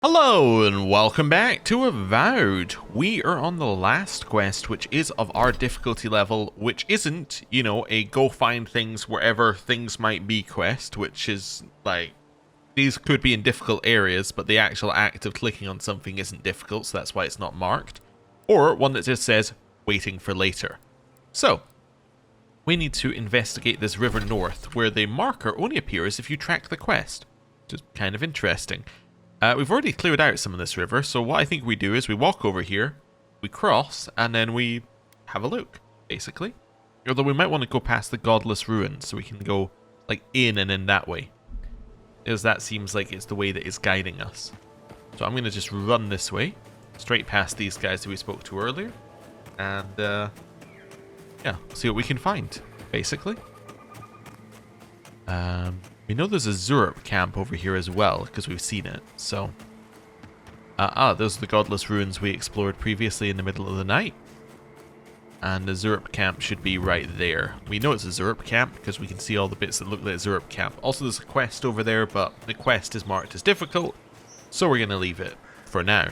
Hello and welcome back to Avowed. We are on the last quest, which is of our difficulty level, which isn't, you know, a go find things wherever things might be quest, which is like, these could be in difficult areas, but the actual act of clicking on something isn't difficult, so that's why it's not marked. Or one that just says, waiting for later. So, we need to investigate this river north, where the marker only appears if you track the quest, which is kind of interesting. We've already cleared out some of this river, so what I think we do is we walk over here, we cross, and then we have a look, basically. Although we might want to go past the Godless Ruins, so we can go like in and in that way. As that seems like it's the way that is guiding us. So I'm going to just run this way, straight past these guys that we spoke to earlier. And, yeah, see what we can find, basically. We know there's a Zurp camp over here as well, because we've seen it, so... those are the Godless Ruins we explored previously in the middle of the night. And the Zurp camp should be right there. We know it's a Zurp camp, because we can see all the bits that look like a Zurp camp. Also, there's a quest over there, but the quest is marked as difficult, so we're going to leave it for now.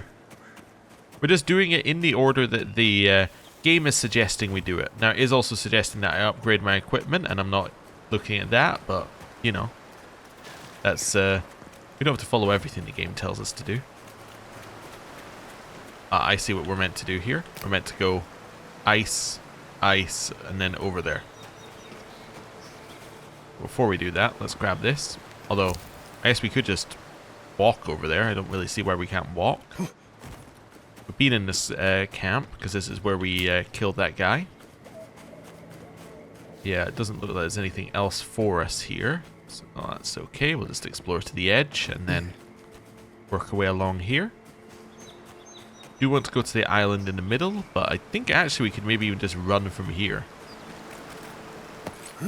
We're just doing it in the order that the game is suggesting we do it. Now, it is also suggesting that I upgrade my equipment, and I'm not looking at that, but, you know... That's, we don't have to follow everything the game tells us to do. I see what we're meant to do here. We're meant to go ice, ice, and then over there. Before we do that, let's grab this. Although, I guess we could just walk over there. I don't really see why we can't walk. We've been in this camp, because this is where we killed that guy. Yeah, it doesn't look like there's anything else for us here. So that's okay, we'll just explore to the edge and then work our way along here. Do want to go to the island in the middle, but I think actually we could maybe even just run from here.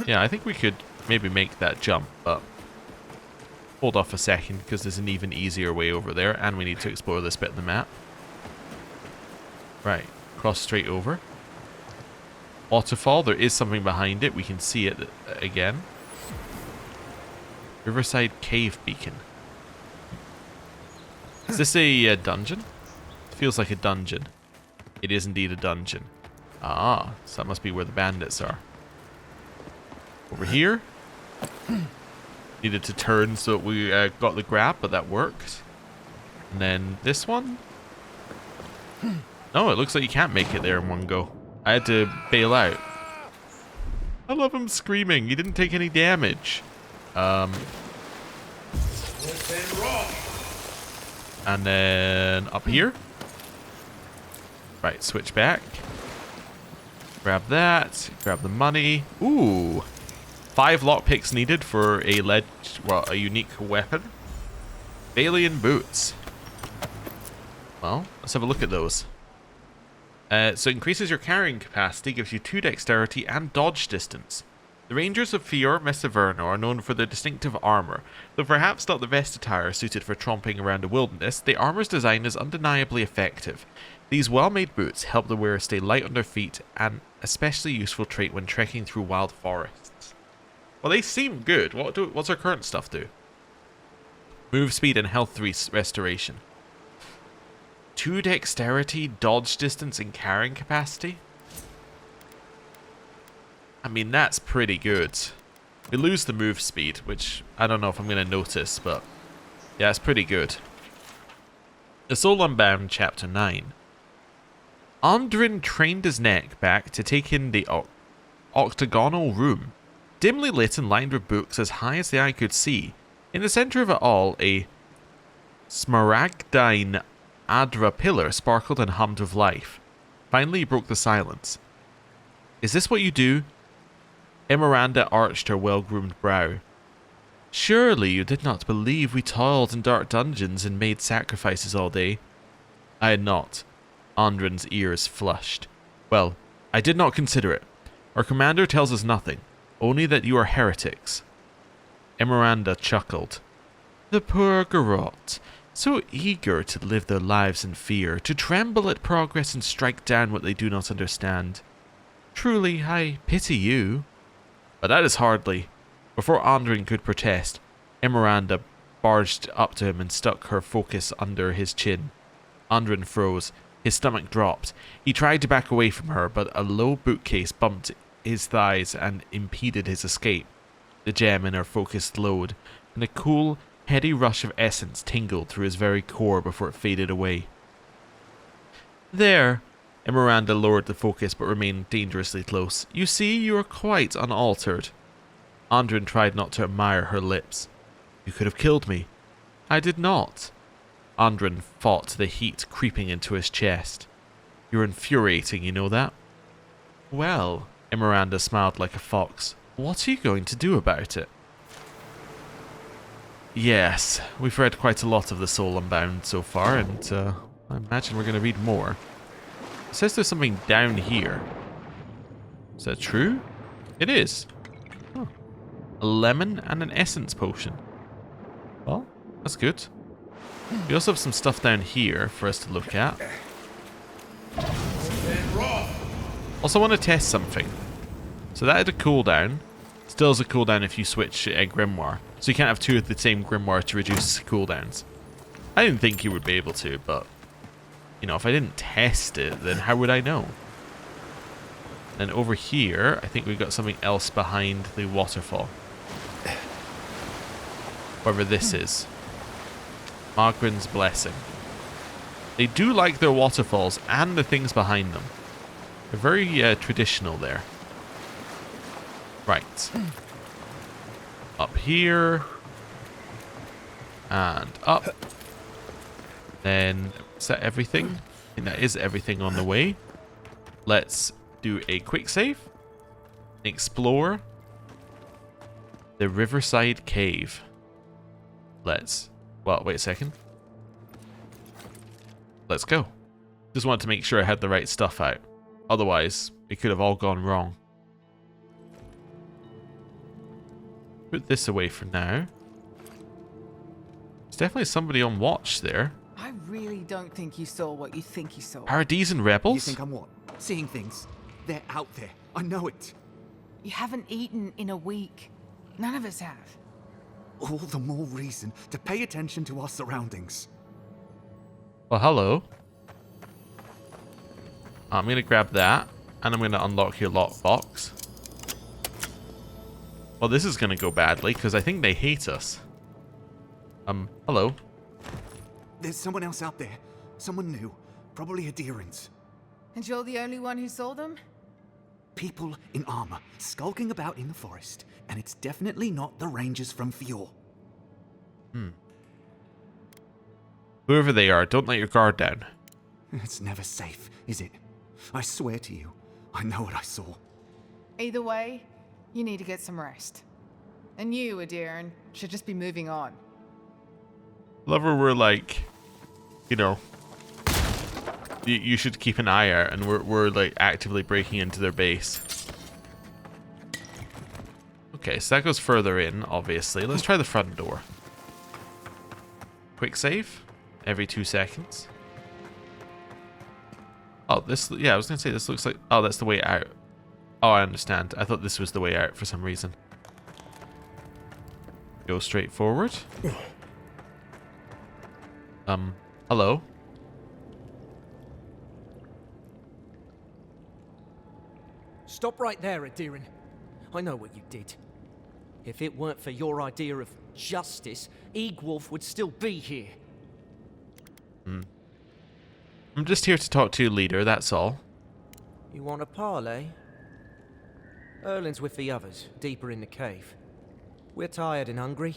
Yeah, I think we could maybe make that jump, but hold off a second because there's an even easier way over there and we need to explore this bit of the map. Right, cross straight over. Waterfall, there is something behind it, we can see it again. Riverside Cave Beacon. Is this a dungeon? It feels like a dungeon. It is indeed a dungeon. Ah, so that must be where the bandits are. Over here. Needed to turn so that we got the grab, but that worked. And then this one. No, it looks like you can't make it there in one go. I had to bail out. I love him screaming. He didn't take any damage. And then up here. Right, switch back. Grab that. Grab the money. Ooh. 5 lockpicks needed for a unique weapon. Balian boots. Well, let's have a look at those. So it increases your carrying capacity, gives you 2 dexterity and dodge distance. The Rangers of Fior Messaverno are known for their distinctive armor. Though perhaps not the best attire suited for tromping around the wilderness, the armor's design is undeniably effective. These well-made boots help the wearer stay light on their feet, an especially useful trait when trekking through wild forests. Well, they seem good. What's our current stuff do? Move speed and health restoration. 2 dexterity, dodge distance, and carrying capacity? I mean, that's pretty good. We lose the move speed, which I don't know if I'm going to notice, but yeah, it's pretty good. The Soul Unbound, Chapter 9. Andrin trained his neck back to take in the octagonal room, dimly lit and lined with books as high as the eye could see. In the center of it all, a smaragdine Adra pillar sparkled and hummed with life. Finally, he broke the silence. Is this what you do? Emeranda arched her well-groomed brow. Surely you did not believe we toiled in dark dungeons and made sacrifices all day. I had not. Andrin's ears flushed. Well, I did not consider it. Our commander tells us nothing, only that you are heretics. Emeranda chuckled. The poor garrote, so eager to live their lives in fear, to tremble at progress and strike down what they do not understand. Truly, I pity you. But that is hardly. Before Andrin could protest, Emeranda barged up to him and stuck her focus under his chin. Andrin froze. His stomach dropped. He tried to back away from her, but a low bookcase bumped his thighs and impeded his escape. The gem in her focus glowed, and a cool, heady rush of essence tingled through his very core before it faded away. There, Miranda lowered the focus but remained dangerously close. You see, you are quite unaltered. Andrin tried not to admire her lips. You could have killed me. I did not. Andrin fought the heat creeping into his chest. You're infuriating, you know that? Well, Miranda smiled like a fox. What are you going to do about it? Yes, we've read quite a lot of The Soul Unbound so far, and I imagine we're going to read more. It says there's something down here. Is that true? It is. Oh. A lemon and an essence potion. Well, that's good. We also have some stuff down here for us to look at. Also want to test something. So that had a cooldown. Still has a cooldown if you switch a grimoire. So you can't have two of the same grimoire to reduce cooldowns. I didn't think you would be able to, but you know, if I didn't test it, then how would I know? And over here, I think we've got something else behind the waterfall. Whatever this is. Margrin's Blessing. They do like their waterfalls and the things behind them. They're very traditional there. Right. Up here. And up. Then, is that everything? I think that is everything on the way. Let's do a quick save. Explore the Riverside Cave. Let's... Well, wait a second. Let's go. Just wanted to make sure I had the right stuff out. Otherwise, it could have all gone wrong. Put this away for now. There's definitely somebody on watch there. I really don't think you saw what you think you saw. Paradisian rebels? You think I'm what? Seeing things. They're out there. I know it. You haven't eaten in a week. None of us have. All the more reason to pay attention to our surroundings. Well, hello. I'm going to grab that, and I'm going to unlock your lockbox. Well, this is going to go badly, because I think they hate us. Hello. There's someone else out there. Someone new. Probably Adherents. And you're the only one who saw them? People in armor, skulking about in the forest. And it's definitely not the rangers from Fjord. Whoever they are, don't let your guard down. It's never safe, is it? I swear to you, I know what I saw. Either way, you need to get some rest. And you, Adiran, should just be moving on. Love where we're like, you know, you should keep an eye out, and we're like actively breaking into their base. Okay, so that goes further in, obviously. Let's try the front door. Quick save every 2 seconds. Oh, this, yeah, I was gonna say this looks like, oh, that's the way out. Oh, I understand. I thought this was the way out for some reason. Go straight forward. Hello? Stop right there, Adiran. I know what you did. If it weren't for your idea of justice, Egwolf would still be here. I'm just here to talk to you, leader, that's all. You want a parley? Erlin's with the others, deeper in the cave. We're tired and hungry.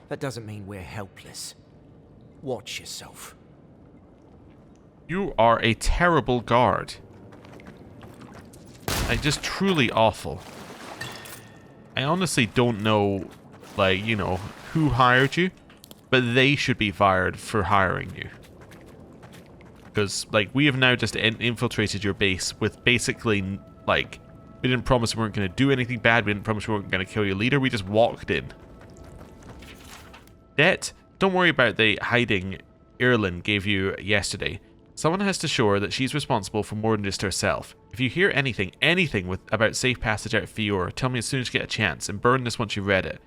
That doesn't mean we're helpless. Watch yourself. You are a terrible guard. Like, just truly awful. I honestly don't know, like, you know, who hired you, but they should be fired for hiring you. Because, like, we have now just infiltrated your base with basically, like, we didn't promise we weren't going to do anything bad, we didn't promise we weren't going to kill your leader, we just walked in. Det, don't worry about the hiding Erlin gave you yesterday. Someone has to show that she's responsible for more than just herself. If you hear anything about safe passage out of Fior, tell me as soon as you get a chance, and burn this once you've read it.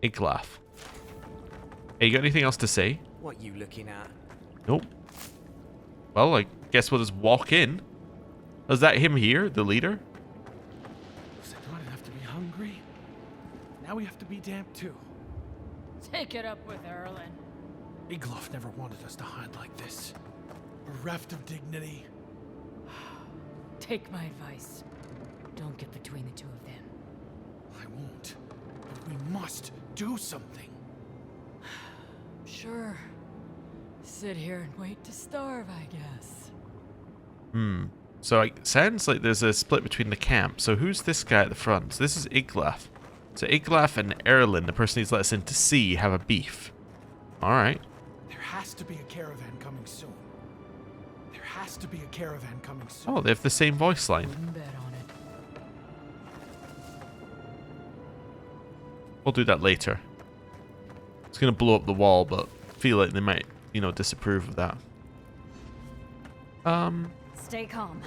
Iglaf. Hey, you got anything else to say? What you looking at? Nope. Well, I guess we'll just walk in. Is that him here, the leader? Said I didn't have to be hungry. Now we have to be damp too. Take it up with Erlen. Igloff never wanted us to hide like this. Bereft of dignity. Take my advice. Don't get between the two of them. I won't. But we must do something. Sure. Sit here and wait to starve, I guess. So it sounds like there's a split between the camp. So who's this guy at the front? So this is Igloff. So Igloff and Erlen, the person he's let us in to see, have a beef. Alright. There has to be a caravan coming soon. There has to be a caravan coming soon. Oh, they have the same voice line. Wouldn't bet on it. We'll do that later. It's going to blow up the wall, but I feel like they might, you know, disapprove of that. Stay calm.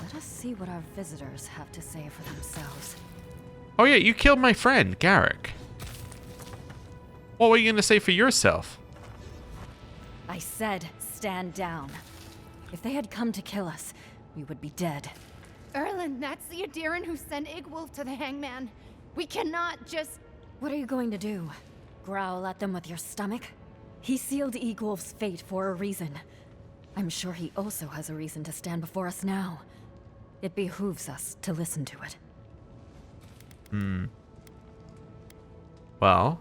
Let us see what our visitors have to say for themselves. Oh yeah, you killed my friend, Garrick. What were you going to say for yourself? I said, stand down. If they had come to kill us, we would be dead. Erlen, that's the Adiran who sent Igwolf to the hangman. We cannot just... What are you going to do? Growl at them with your stomach? He sealed Egwolf's fate for a reason. I'm sure he also has a reason to stand before us now. It behooves us to listen to it. Well,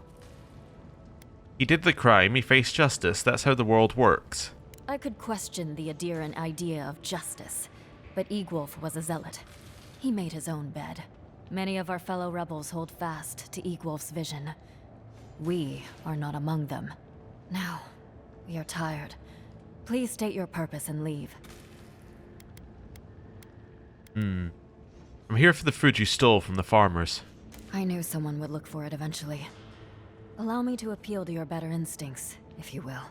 he did the crime, he faced justice. That's how the world works. I could question the Adiran idea of justice, but Egwolf was a zealot. He made his own bed. Many of our fellow rebels hold fast to Egwolf's vision. We are not among them. Now, we are tired. Please state your purpose and leave. I'm here for the food you stole from the farmers. I knew someone would look for it eventually. Allow me to appeal to your better instincts, if you will.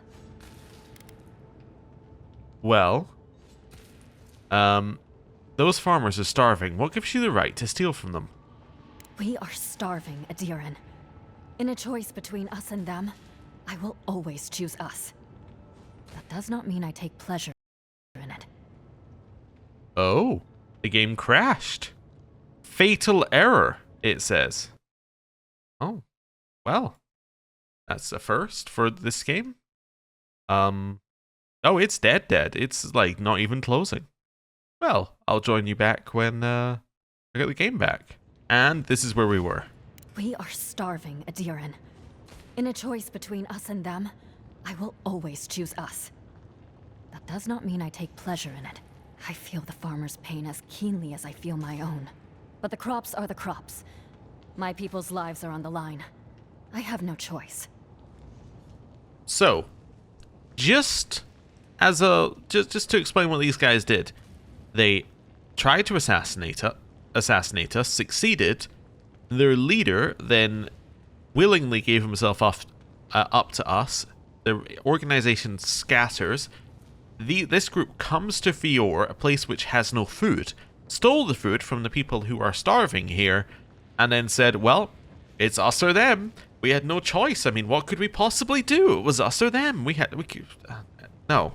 Well, those farmers are starving. What gives you the right to steal from them? We are starving, Adiran. In a choice between us and them, I will always choose us. That does not mean I take pleasure in it. Oh, the game crashed. Fatal error, it says. Oh, well, that's a first for this game. Oh, it's dead. It's like not even closing. Well, I'll join you back when I get the game back. And this is where we were. We are starving, Adiran. In a choice between us and them, I will always choose us. That does not mean I take pleasure in it. I feel the farmer's pain as keenly as I feel my own. But the crops are the crops. My people's lives are on the line. I have no choice. So, just to explain what these guys did, they tried to assassinate us, succeeded. Their leader then willingly gave himself up to us. The organization scatters. This group comes to Fior, a place which has no food, stole the food from the people who are starving here, and then said, well, it's us or them. We had no choice. I mean, what could we possibly do? It was us or them. No.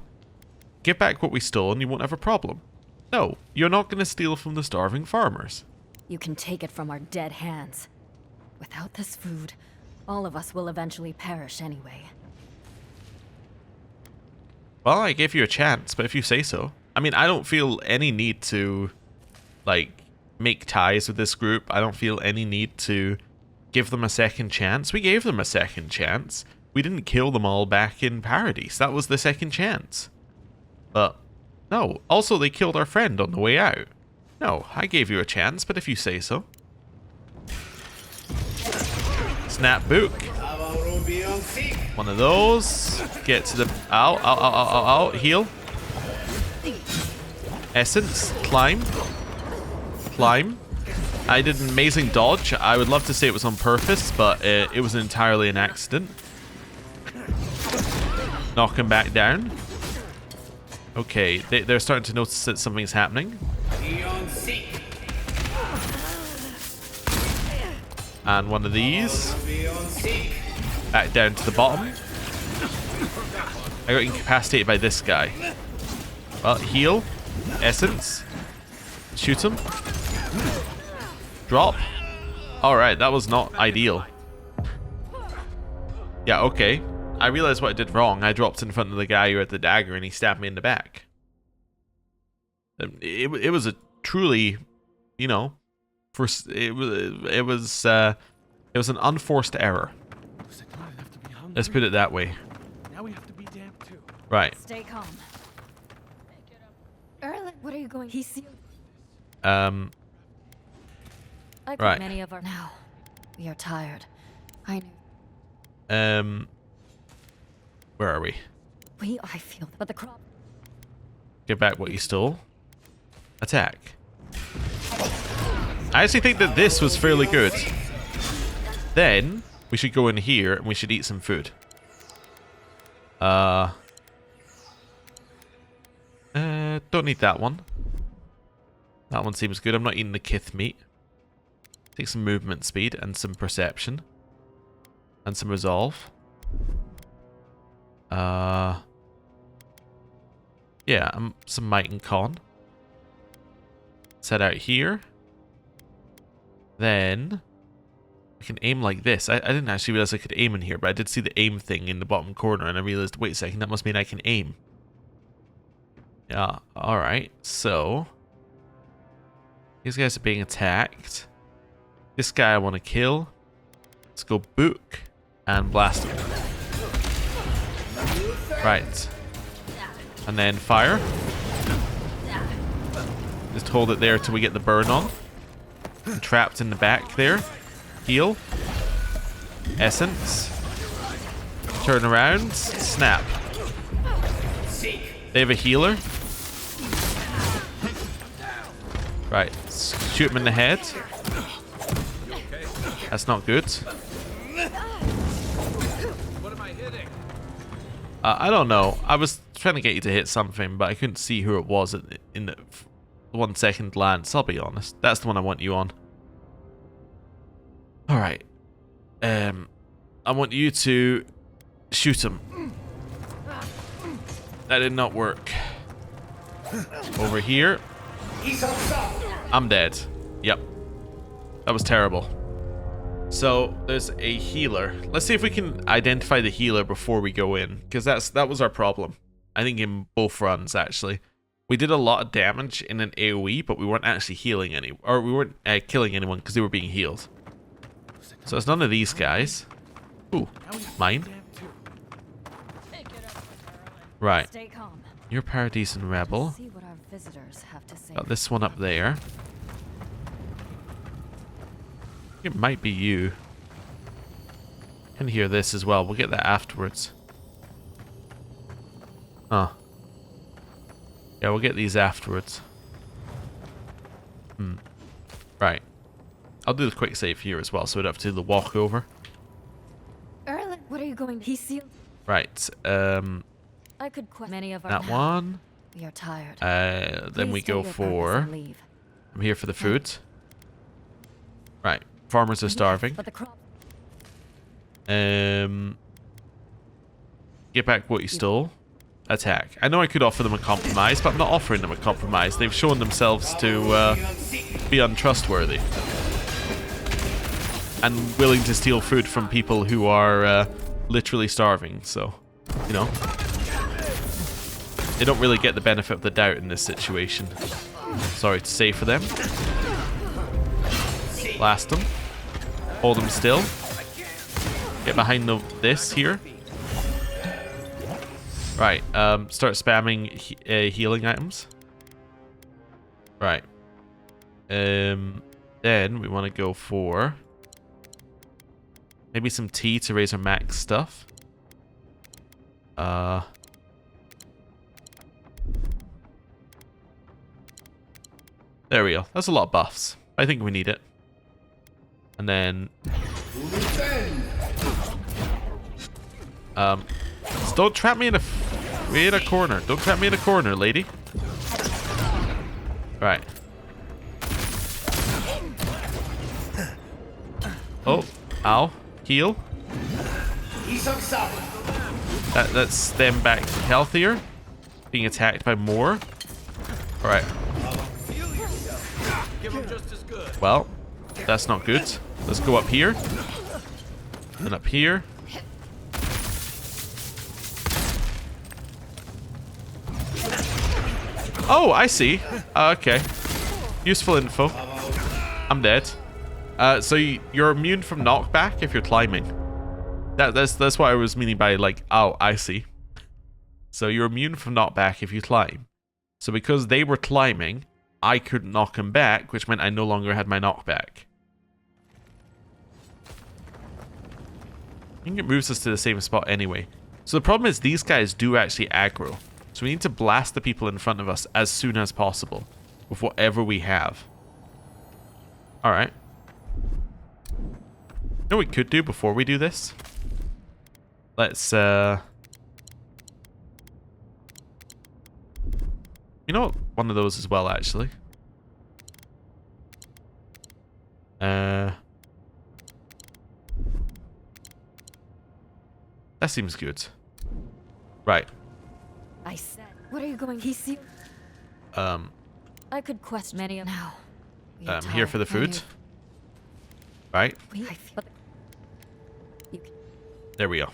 Give back what we stole and you won't have a problem. No, you're not going to steal from the starving farmers. You can take it from our dead hands. Without this food, all of us will eventually perish anyway. Well, I gave you a chance, but if you say so. I mean, I don't feel any need to, like, make ties with this group. I don't feel any need to give them a second chance. We gave them a second chance. We didn't kill them all back in Paradise. That was the second chance. But, no. Also, they killed our friend on the way out. No, I gave you a chance, but if you say so. Snap book. One of those. Get to the... Ow. Heal. Essence. Climb. I did an amazing dodge. I would love to say it was on purpose, but it was entirely an accident. Knock him back down. Okay, they're starting to notice that something's happening. And one of these. Back down to the bottom. I got incapacitated by this guy. Well, heal. Essence. Shoot him. Drop. Alright, that was not ideal. Yeah, okay. I realized what I did wrong. I dropped in front of the guy who had the dagger and he stabbed me in the back. It was a truly, you know, it was an unforced error. Let's put it that way. Now we have to be damned too. Right. Stay calm. Erlen, what are you going? He sealed. Right. Many of our now. We are tired. I knew. Where are we? I feel, but the crop. Give back what you stole. Attack. I actually think that this was fairly good. Then we should go in here and we should eat some food. Don't need that one. That one seems good. I'm not eating the kith meat. Take some movement speed and some perception. And some resolve. Yeah, some might and con. Set out here. Then we can aim like this. I didn't actually realize I could aim in here, but I did see the aim thing in the bottom corner and I realized, wait a second, that must mean I can aim. Yeah, alright, so these guys are being attacked. This guy I want to kill. Let's go book and blast him. Right. And then fire. Just hold it there till we get the burn on. I'm trapped in the back there. Heal. Essence. Turn around. Snap. They have a healer. Right. Shoot him in the head. That's not good. I don't know. I was trying to get you to hit something, but I couldn't see who it was in the 1 second glance. I'll be honest. That's the one I want you on. Alright. I want you to shoot him. That did not work. Over here. I'm dead. Yep. That was terrible. So there's a healer. Let's see if we can identify the healer before we go in, because that was our problem. I think in both runs actually, we did a lot of damage in an AOE, but we weren't actually healing any, or we weren't killing anyone because they were being healed. So it's none of these guys. Ooh, mine. Right. Stay calm. You're Paradisian Rebel. See what our visitors have to say. Got this one up there. It might be you. Can hear this as well. We'll get that afterwards. Huh. Yeah, we'll get these afterwards. Right. I'll do the quick save here as well, so we don't have to do the walk over. Erlen, what are you going? He sealed. Right. I could question many of our. That one. We are tired. Then we Please go state your purpose for. and leave. I'm here for the food. Right. Farmers are starving. But the crop. Get back what you stole. Attack. I know I could offer them a compromise, but I'm not offering them a compromise. They've shown themselves to be untrustworthy. And willing to steal food from people who are literally starving, so, you know. They don't really get the benefit of the doubt in this situation. Sorry to say for them. Blast them. Hold them still. Get behind this here. Right, start spamming healing items. Right. Then we want to go for maybe some tea to raise our max stuff. There we go. That's a lot of buffs. I think we need it. And then don't trap me in a corner. Don't trap me in a corner, lady. Right. Oh, ow. Heal. That's them back healthier. Being attacked by more. Alright. Well, that's not good. Let's go up here. And up here. Oh, I see. Okay. Useful info. I'm dead. So you're immune from knockback if you're climbing. That's what I was meaning by like, oh, I see. So you're immune from knockback if you climb. So because they were climbing, I couldn't knock them back, which meant I no longer had my knockback. I think it moves us to the same spot anyway. So the problem is these guys do actually aggro. So we need to blast the people in front of us as soon as possible with whatever we have. Alright. You know what we could do before we do this? Let's, you know what? One of those as well, actually. That seems good. Right. I said, what are you going? He see. I could quest many of now. I'm here for the food. Right. There we go.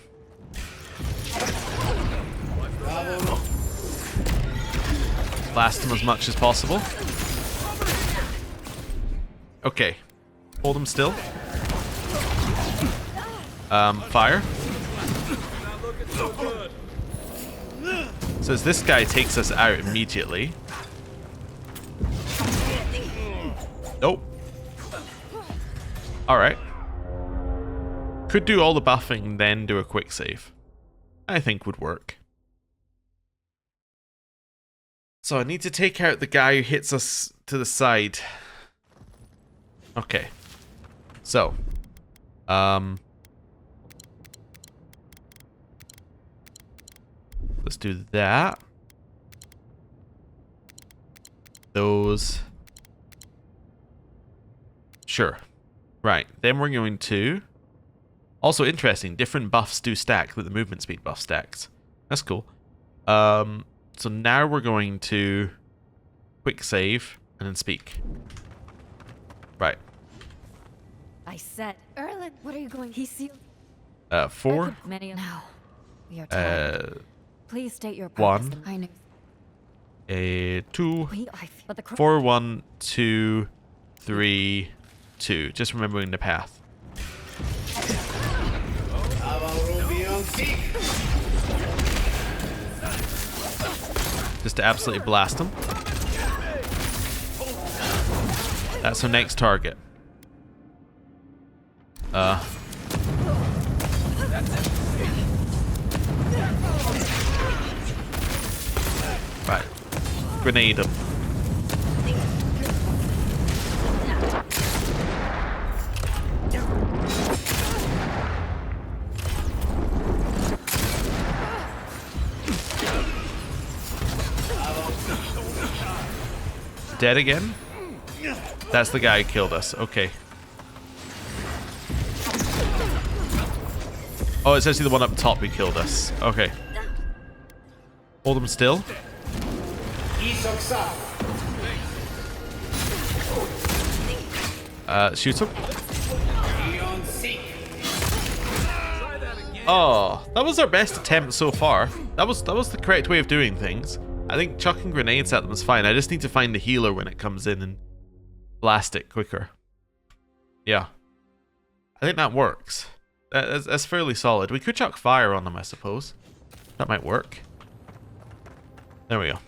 Blast him as much as possible. Okay. Hold him still. Fire. So as this guy takes us out immediately. Nope. Alright. Could do all the buffing, then do a quick save. I think would work. So I need to take out the guy who hits us to the side. Okay. So. Let's do that. Those. Sure. Right. Then we're going to... Also interesting, different buffs do stack, but the movement speed buff stacks. That's cool. So now we're going to quick save and then speak. Right. I said, Erlen, what are you going? He sealed. 4. Many now. We are tired. Please state your purpose. 1. I know. 2. But the 4, 1, 2, 3, 2. Just remembering the path. Just to absolutely blast them. That's our next target. Right. Grenade him. Dead again? That's the guy who killed us. Okay. Oh, it's actually the one up top who killed us. Okay. Hold him still. Shoot him. Oh, that was our best attempt so far. That was the correct way of doing things. I think chucking grenades at them is fine. I just need to find the healer when it comes in and blast it quicker. Yeah. I think that works. That's fairly solid. We could chuck fire on them, I suppose. That might work. There we go.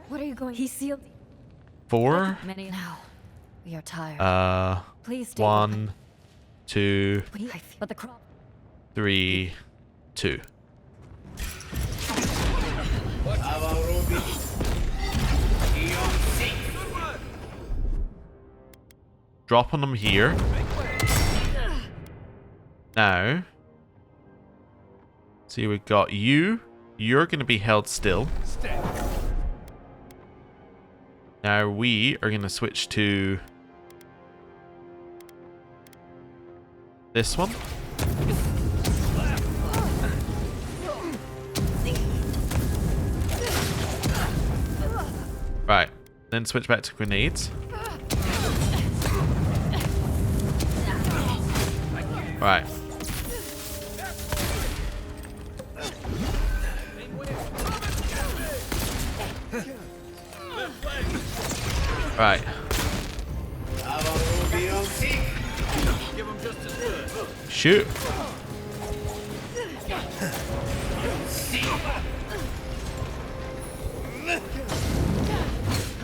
What are you going? He sealed. 4. Many now. We are tired. Please stay 1, 2, but the crop. 3, 2. Drop on them here. Now. See, we've got you. You're going to be held still. Now we are going to switch to this one. Right. Then switch back to grenades. Right. Right. Shoot.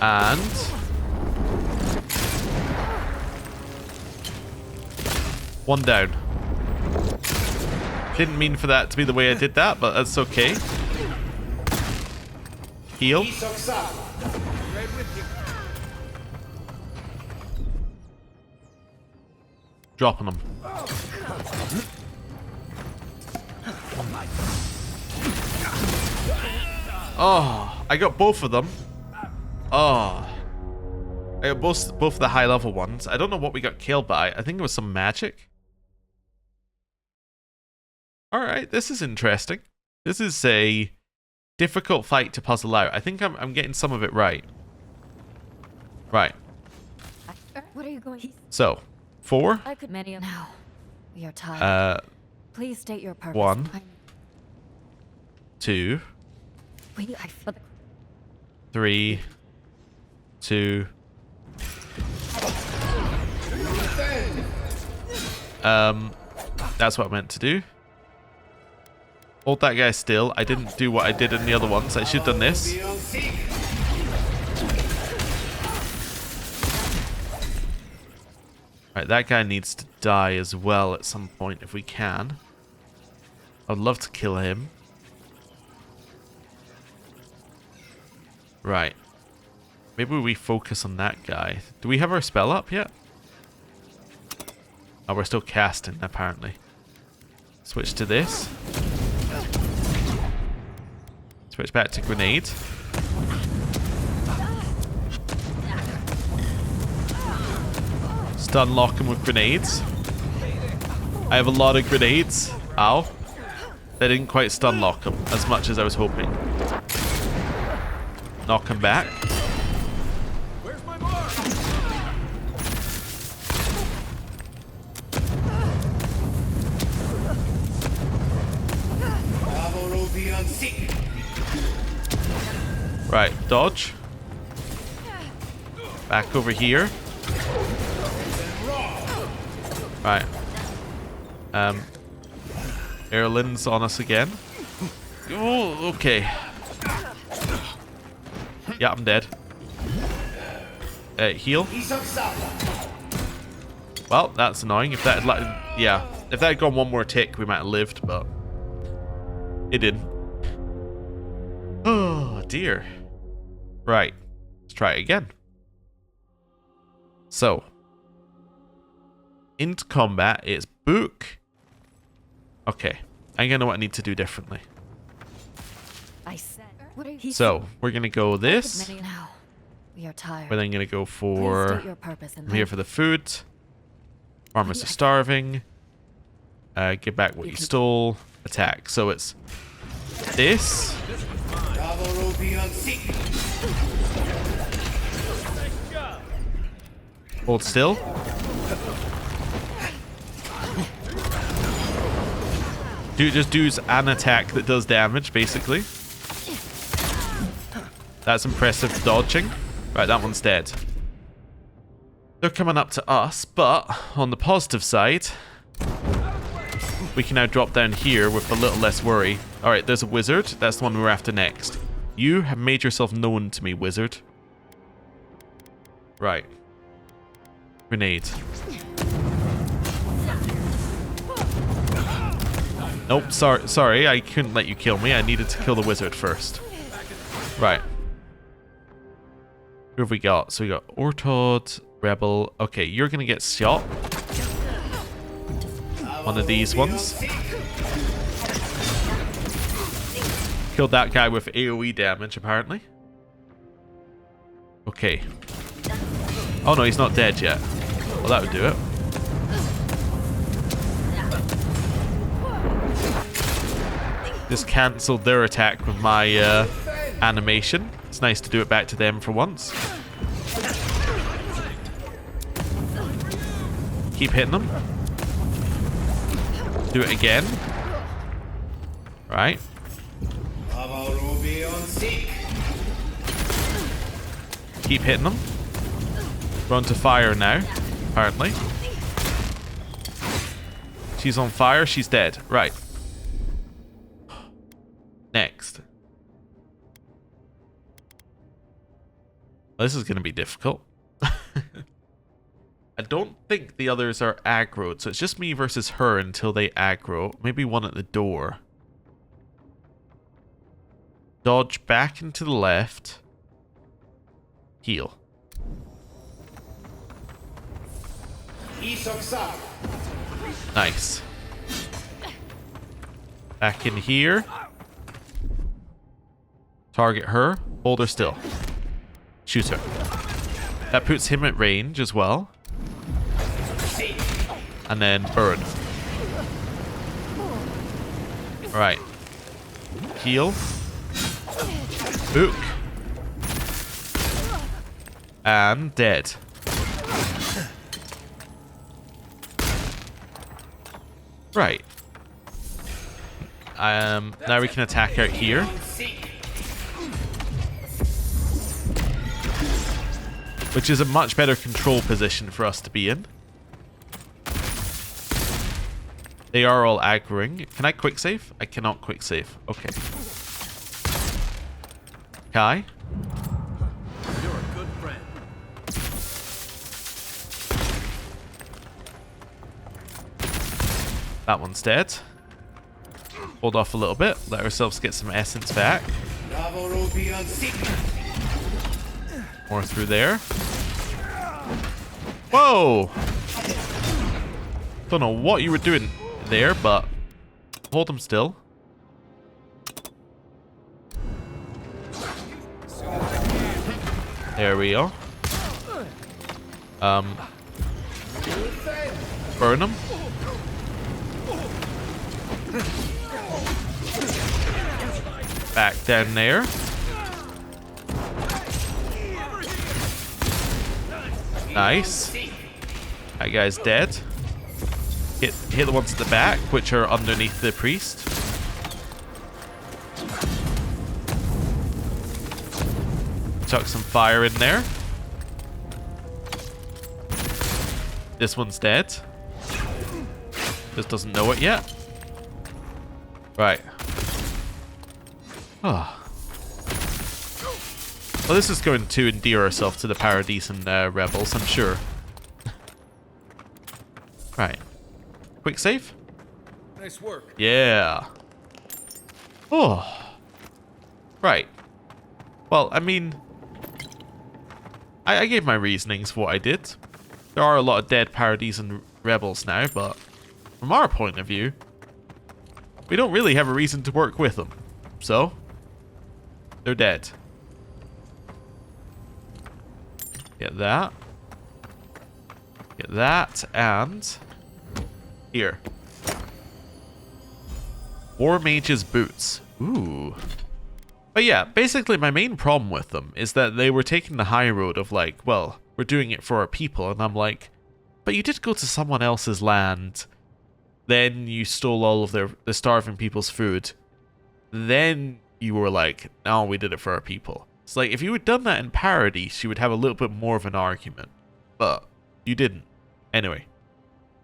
And one down. Didn't mean for that to be the way I did that, but that's okay. Heal. Dropping them. Oh, I got both of them. Oh. I got both of the high level ones. I don't know what we got killed by. I think it was some magic. Alright, this is interesting. This is a difficult fight to puzzle out. I think I'm getting some of it right. Right. What are you going? So, 4. I could many now. We are tired. Please state your purpose. 1. 2. I feel 3. 2. That's what I meant to do. Hold that guy still. I didn't do what I did in the other ones. I should have done this. Right, that guy needs to die as well at some point if we can. I'd love to kill him. Right. Maybe we focus on that guy. Do we have our spell up yet? Oh, we're still casting, apparently. Switch to this. Switch back to grenade. Stun lock him with grenades. I have a lot of grenades. Ow. They didn't quite stun lock him as much as I was hoping. Knock him back. Where's my mark? Right, dodge. Back over here. Right. Erlin's on us again. Oh, okay. Yeah, I'm dead. Heal. Well, that's annoying. If that had, yeah, if that had gone one more tick, we might have lived, but it didn't. Oh dear. Right. Let's try it again. So, into combat, it's book. Okay, I think I know what I need to do differently. I said. So, we're gonna go this. Now. We are tired. We're then gonna go Please for. state your purpose I'm here for the food. Farmers are starving. Give back what you stole. Attack. So it's this. Hold still. Just does an attack that does damage, basically. That's impressive dodging. Right, that one's dead. They're coming up to us, but on the positive side, we can now drop down here with a little less worry. Alright, there's a wizard. That's the one we're after next. You have made yourself known to me, wizard. Right. Grenade. Nope, sorry, I couldn't let you kill me. I needed to kill the wizard first. Right. Who have we got? So we got Ortod, Rebel. Okay, you're gonna get shot. One of these ones. Killed that guy with AoE damage, apparently. Okay. Oh no, he's not dead yet. Well, that would do it. Just cancelled their attack with my animation. It's nice to do it back to them for once. Keep hitting them. Do it again. Right. Keep hitting them. We're on to fire now, apparently. She's on fire, she's dead. Right. Next. This is going to be difficult. I don't think the others are aggroed, so it's just me versus her until they aggro. Maybe one at the door. Dodge back into the left. Heal. Nice. Back in here. Target her. Hold her still. Shoot her. That puts him at range as well. And then burn. Alright. Heal. Hook. And dead. Right. Now we can attack out here. Which is a much better control position for us to be in. They are all aggroing. Can I quick save? I cannot quick save. Okay. Kai? You're a good friend. That one's dead. Hold off a little bit. Let ourselves get some essence back. More through there. Whoa! Don't know what you were doing there, but hold them still. There we go. Burn them. Back down there. Nice. That guy's dead. Hit the ones at the back, which are underneath the priest. Chuck some fire in there. This one's dead. Just doesn't know it yet. Right. Oh. Well, this is going to endear herself to the Paradisian rebels, I'm sure. Right. Quick save? Nice work. Yeah. Oh. Right. Well, I mean, I gave my reasonings for what I did. There are a lot of dead Paradisian rebels now, but from our point of view, we don't really have a reason to work with them. So, they're dead. Get that. Get that, and here. War Mage's boots. Ooh. But yeah, basically my main problem with them is that they were taking the high road of like, well, we're doing it for our people, and I'm like, but you did go to someone else's land, then you stole all of the starving people's food, then you were like, no, we did it for our people. It's like, if you had done that in Paradise, you would have a little bit more of an argument, but you didn't. Anyway,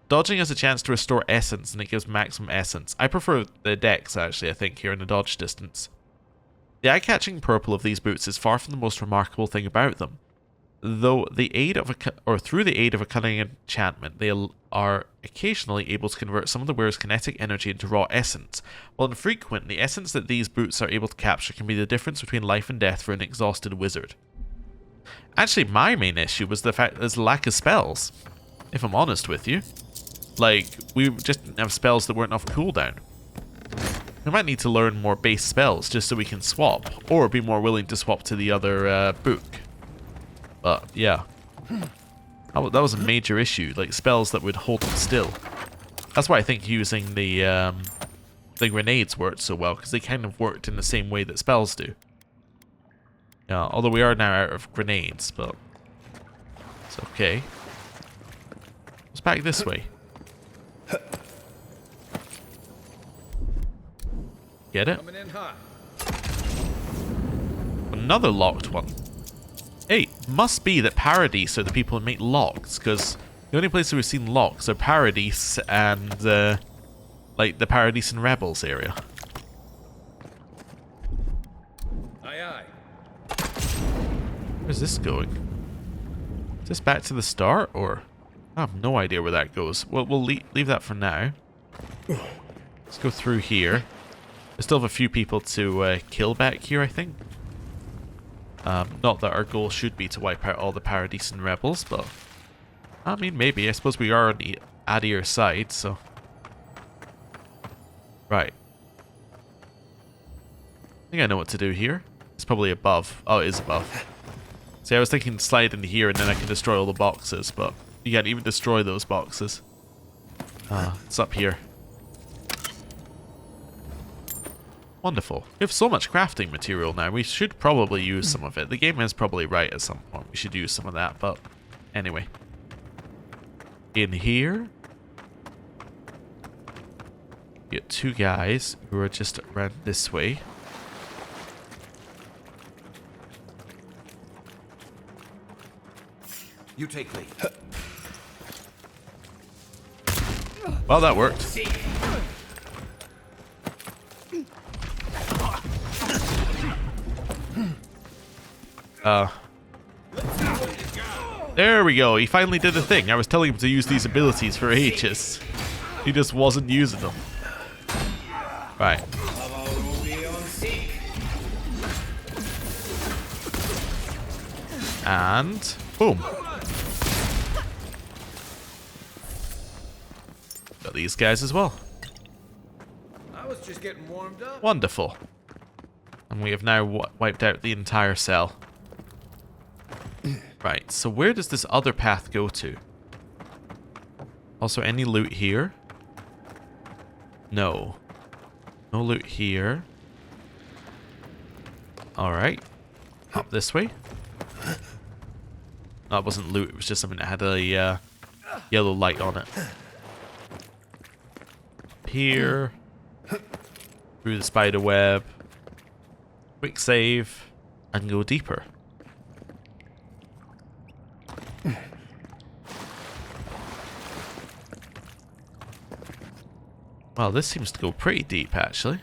dodging has a chance to restore essence, and it gives maximum essence. I prefer the dex, actually, I think, here in the dodge distance. The eye-catching purple of these boots is far from the most remarkable thing about them. Though through the aid of a cunning enchantment, they are occasionally able to convert some of the wearer's kinetic energy into raw essence. While infrequent, the essence that these boots are able to capture can be the difference between life and death for an exhausted wizard. Actually, my main issue was the fact there's lack of spells, if I'm honest with you. Like, we just didn't have spells that weren't off cooldown. We might need to learn more base spells just so we can swap, or be more willing to swap to the other book. But, yeah. That was a major issue, like spells that would hold them still. That's why I think using the grenades worked so well, because they kind of worked in the same way that spells do. Yeah, although we are now out of grenades, but it's okay. Let's back this way. Get it? Coming in hot. Another locked one. Hey, must be that Paradis are the people who make locks, because the only places we've seen locks are Paradis and, like, the Paradis and Rebels area. Aye, aye. Where's this going? Is this back to the start, or? I have no idea where that goes. Well, we'll leave that for now. Let's go through here. We still have a few people to kill back here, I think. Not that our goal should be to wipe out all the Paradis and Rebels, but I mean, maybe. I suppose we are on the Adir side, so. Right. I think I know what to do here. It's probably above. Oh, it is above. See, I was thinking slide into here and then I can destroy all the boxes, but you can't even destroy those boxes. It's up here. Wonderful. We have so much crafting material now. We should probably use some of it. The game is probably right at some point. We should use some of that, but anyway. In here, you get two guys who are just around this way. You take lead. Well, that worked. There we go. He finally did a thing. I was telling him to use these abilities for ages. He just wasn't using them. Right. And boom. Got these guys as well. I was just getting warmed up. Wonderful. And we have now wiped out the entire cell. Right, so where does this other path go to? Also, any loot here? No. No loot here. Alright. Up this way. That wasn't loot, it was just something that had a yellow light on it. Here. Through the spider web. Quick save. And go deeper. Well, this seems to go pretty deep, actually.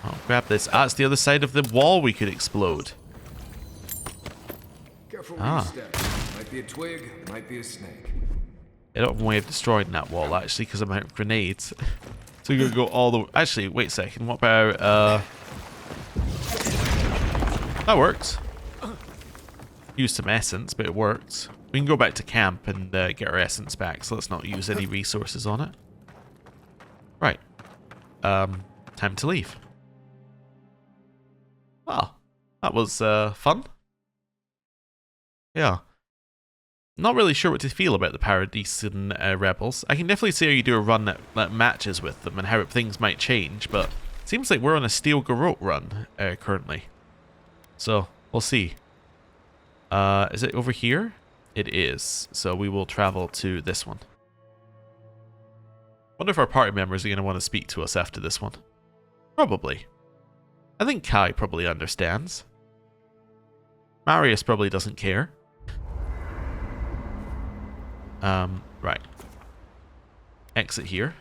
I'll grab this. Ah, it's the other side of the wall we could explode. Careful where you step. Might be a twig, might be a snake. I don't have a way of destroying that wall, actually, because I'm out of grenades. So you're gonna go all the way. Actually, wait a second. What about, that works. Used some essence, but it works. We can go back to camp and get our essence back, so let's not use any resources on it. Right. Time to leave. Well, that was fun. Yeah. Not really sure what to feel about the Paradisian rebels. I can definitely see how you do a run that matches with them and how things might change, but it seems like we're on a Steel Garrote run currently. So, we'll see. Is it over here? It is. So we will travel to this one. Wonder if our party members are going to want to speak to us after this one. Probably. I think Kai probably understands. Marius probably doesn't care. Right. Exit here.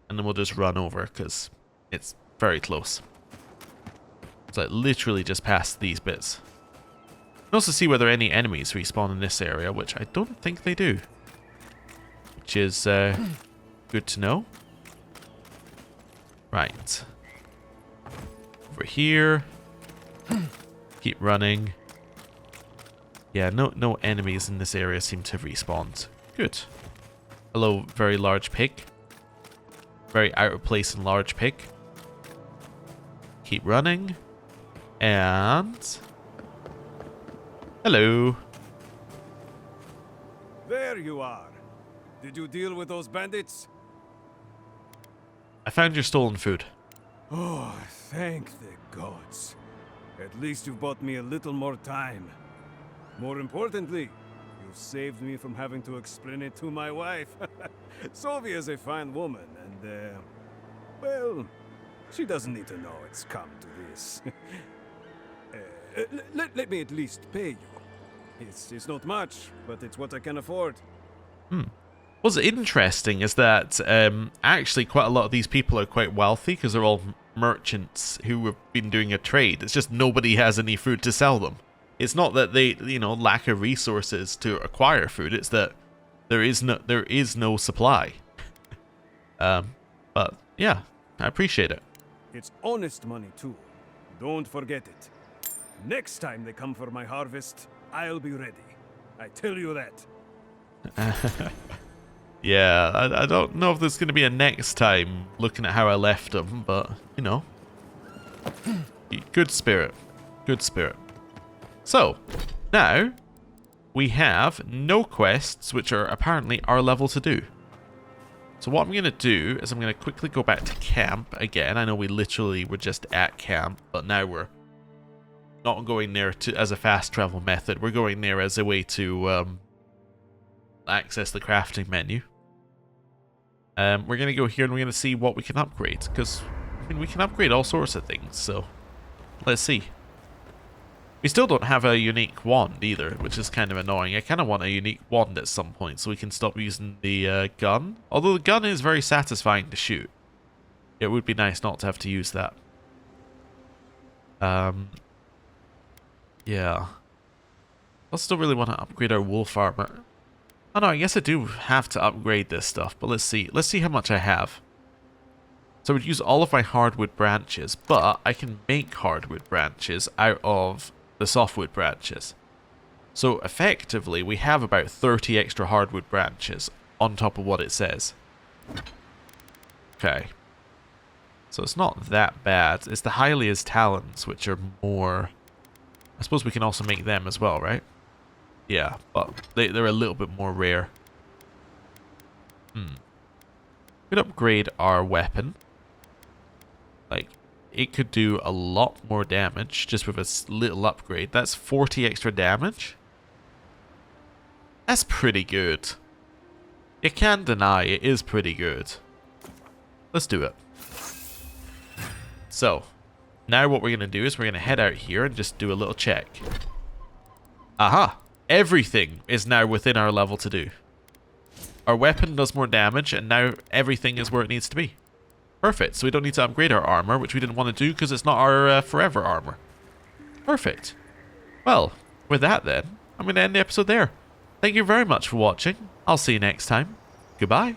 And then we'll just run over, because it's very close. It's like literally just past these bits. You can also see whether any enemies respawn in this area, which I don't think they do. Which is good to know. Right. Over here. Keep running. Yeah, no enemies in this area seem to have respawned. Good. Hello, very large pig. Very out of place and large pig. Keep running. And... hello. There you are. Did you deal with those bandits? I found your stolen food. Oh, thank the gods. At least you've bought me a little more time. More importantly, you've saved me from having to explain it to my wife. Sylvia's a fine woman, and, well, she doesn't need to know it's come to this. Let me at least pay you. It's not much, but it's what I can afford. What's interesting is that actually quite a lot of these people are quite wealthy because they're all merchants who have been doing a trade. It's just nobody has any food to sell them. It's not that they, lack of resources to acquire food. It's that there is no supply. But yeah, I appreciate it. It's honest money too. Don't forget it. Next time they come for my harvest, I'll be ready. I tell you that. Yeah, I don't know if there's going to be a next time looking at how I left them, but, good spirit. Good spirit. So, now, we have no quests which are apparently our level to do. So what I'm going to do is I'm going to quickly go back to camp again. I know we literally were just at camp, but now we're not going there as a fast travel method. We're going there as a way to access the crafting menu. We're going to go here and we're going to see what we can upgrade, because we can upgrade all sorts of things, so let's see. We still don't have a unique wand either, which is kind of annoying. I kind of want a unique wand at some point so we can stop using the gun. Although the gun is very satisfying to shoot. It would be nice not to have to use that. Yeah. I still really want to upgrade our wolf armor. Oh no, I guess I do have to upgrade this stuff, but let's see. Let's see how much I have. So I would use all of my hardwood branches, but I can make hardwood branches out of the softwood branches. So effectively, we have about 30 extra hardwood branches on top of what it says. Okay. So it's not that bad. It's the Hylia's talons, which are more... I suppose we can also make them as well, right? Yeah, but they're a little bit more rare. Could upgrade our weapon. Like, it could do a lot more damage just with a little upgrade. That's 40 extra damage. That's pretty good. You can't deny it is pretty good. Let's do it. So, now what we're going to do is we're going to head out here and just do a little check. Aha! Everything is now within our level to do. Our weapon does more damage, and now everything is where it needs to be. Perfect, so we don't need to upgrade our armor, which we didn't want to do because it's not our forever armor. Perfect. Well, with that then, I'm going to end the episode there. Thank you very much for watching. I'll see you next time. Goodbye.